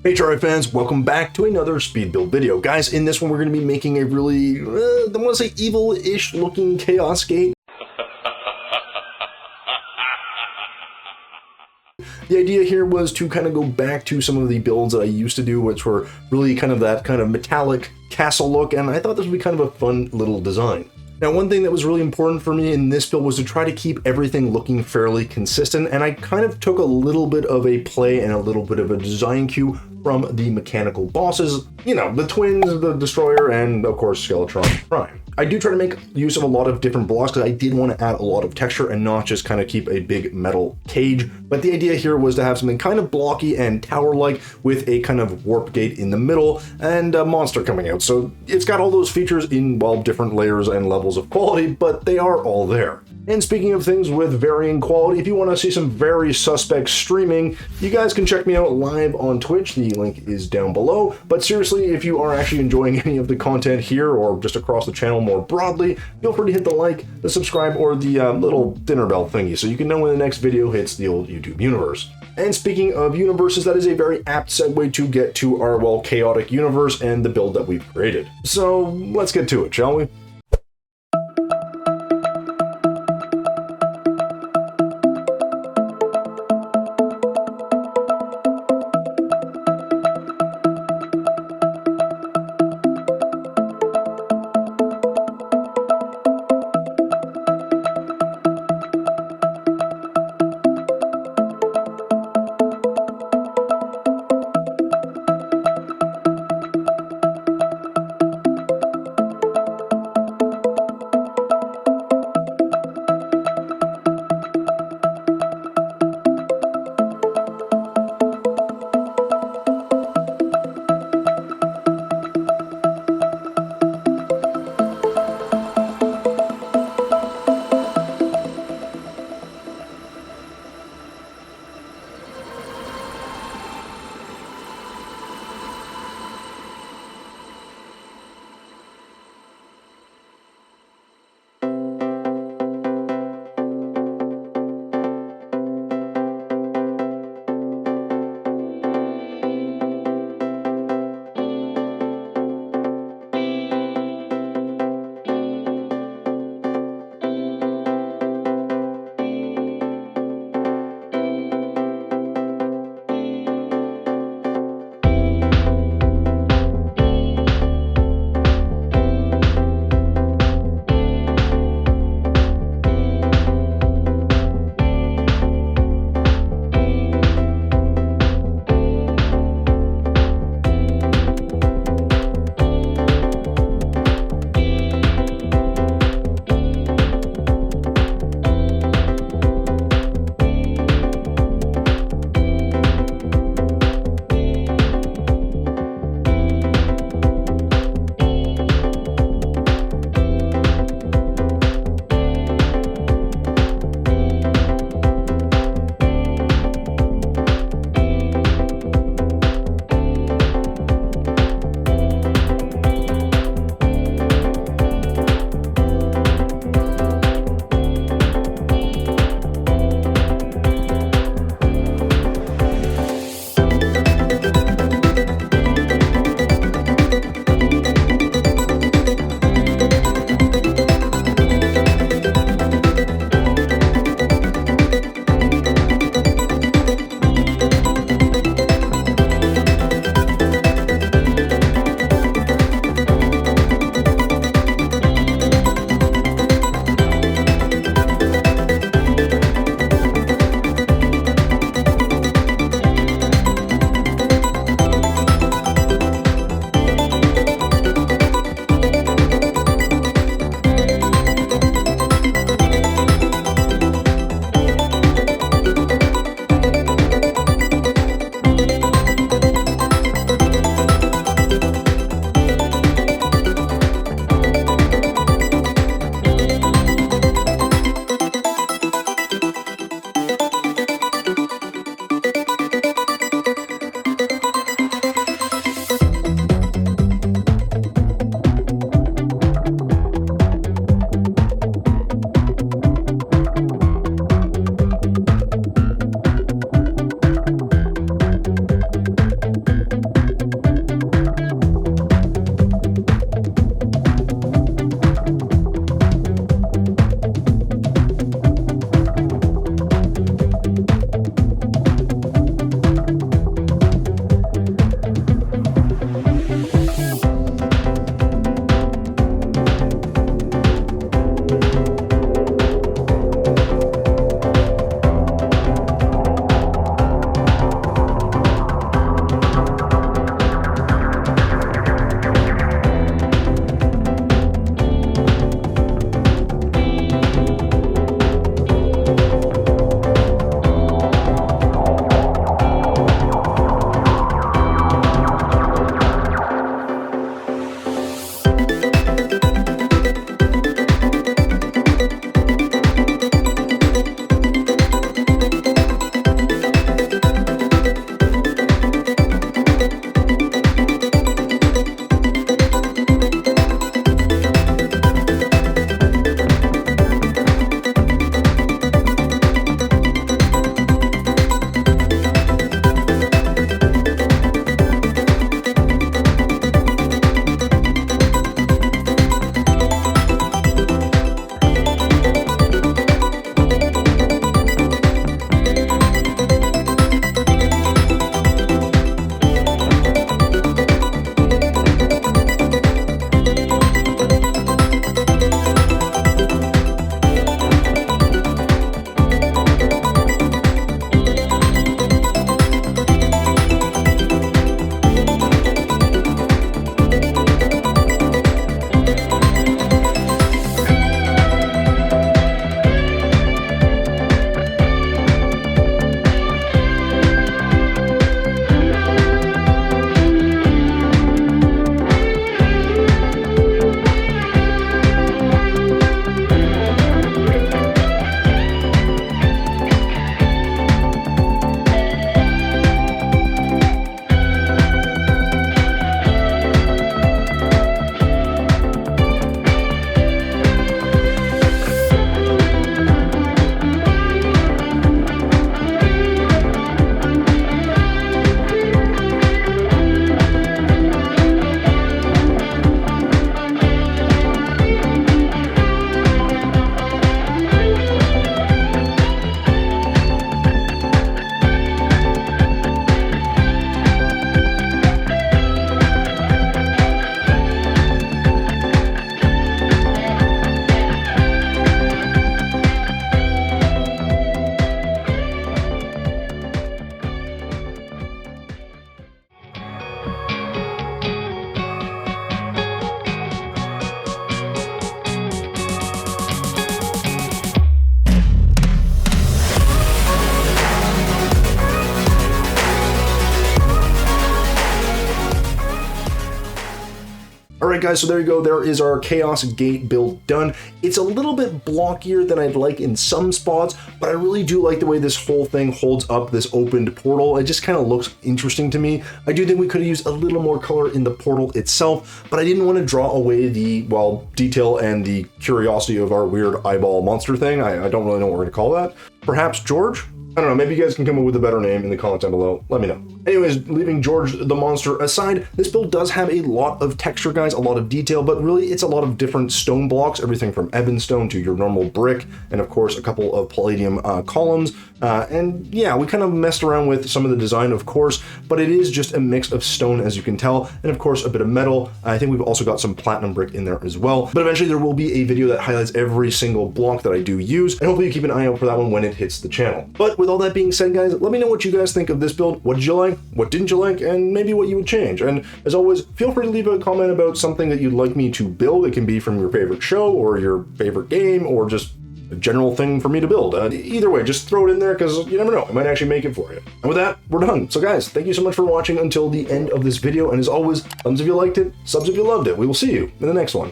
Hey Terraria fans, welcome back to another speed build video. Guys, in this one we're going to be making a really, I want to say evil-ish looking chaos gate. The idea here was to kind of go back to some of the builds that I used to do, which were really kind of that kind of metallic castle look, and I thought this would be kind of a fun little design. Now, one thing that was really important for me in this build was to try to keep everything looking fairly consistent, and I kind of took a little bit of a play and a little bit of a design cue from the mechanical bosses, you know, the twins, the destroyer, and of course Skeletron Prime. I do try to make use of a lot of different blocks because I did want to add a lot of texture and not just kind of keep a big metal cage. But the idea here was to have something kind of blocky and tower-like with a kind of warp gate in the middle and a monster coming out. So it's got all those features in, well, different layers and levels of quality, but they are all there. And speaking of things with varying quality, if you want to see some very suspect streaming, you guys can check me out live on Twitch. The link is down below. But seriously, if you are actually enjoying any of the content here or just across the channel more broadly, feel free to hit the like, the subscribe, or the little dinner bell thingy so you can know when the next video hits the old YouTube universe. And speaking of universes, that is a very apt segue to get to our, well, chaotic universe and the build that we've created. So let's get to it, shall we? Alright guys, so there you go, there is our Chaos Gate build done. It's a little bit blockier than I'd like in some spots, but I really do like the way this whole thing holds up this opened portal. It just kind of looks interesting to me. I do think we could have used a little more color in the portal itself, but I didn't want to draw away the, well, detail and the curiosity of our weird eyeball monster thing. I don't really know what we're going to call that. Perhaps George? I don't know, maybe you guys can come up with a better name in the comments down below. Let me know. Anyways, leaving George the monster aside, this build does have a lot of texture, guys, a lot of detail, but really it's a lot of different stone blocks, everything from ebon stone to your normal brick, and of course a couple of palladium columns. And yeah, we kind of messed around with some of the design, of course, but it is just a mix of stone, as you can tell, and of course a bit of metal. I think we've also got some platinum brick in there as well. But eventually there will be a video that highlights every single block that I do use, and hopefully you keep an eye out for that one when it hits the channel. But with all that being said, guys, let me know what you guys think of this build. What did you like? What didn't you like? And maybe what you would change. And as always, feel free to leave a comment about something that you'd like me to build. It can be from your favorite show or your favorite game or just a general thing for me to build. Either way, just throw it in there because you never know, I might actually make it for you. And with that, we're done. So guys, thank you so much for watching until the end of this video. And as always, thumbs if you liked it, subs if you loved it. We will see you in the next one.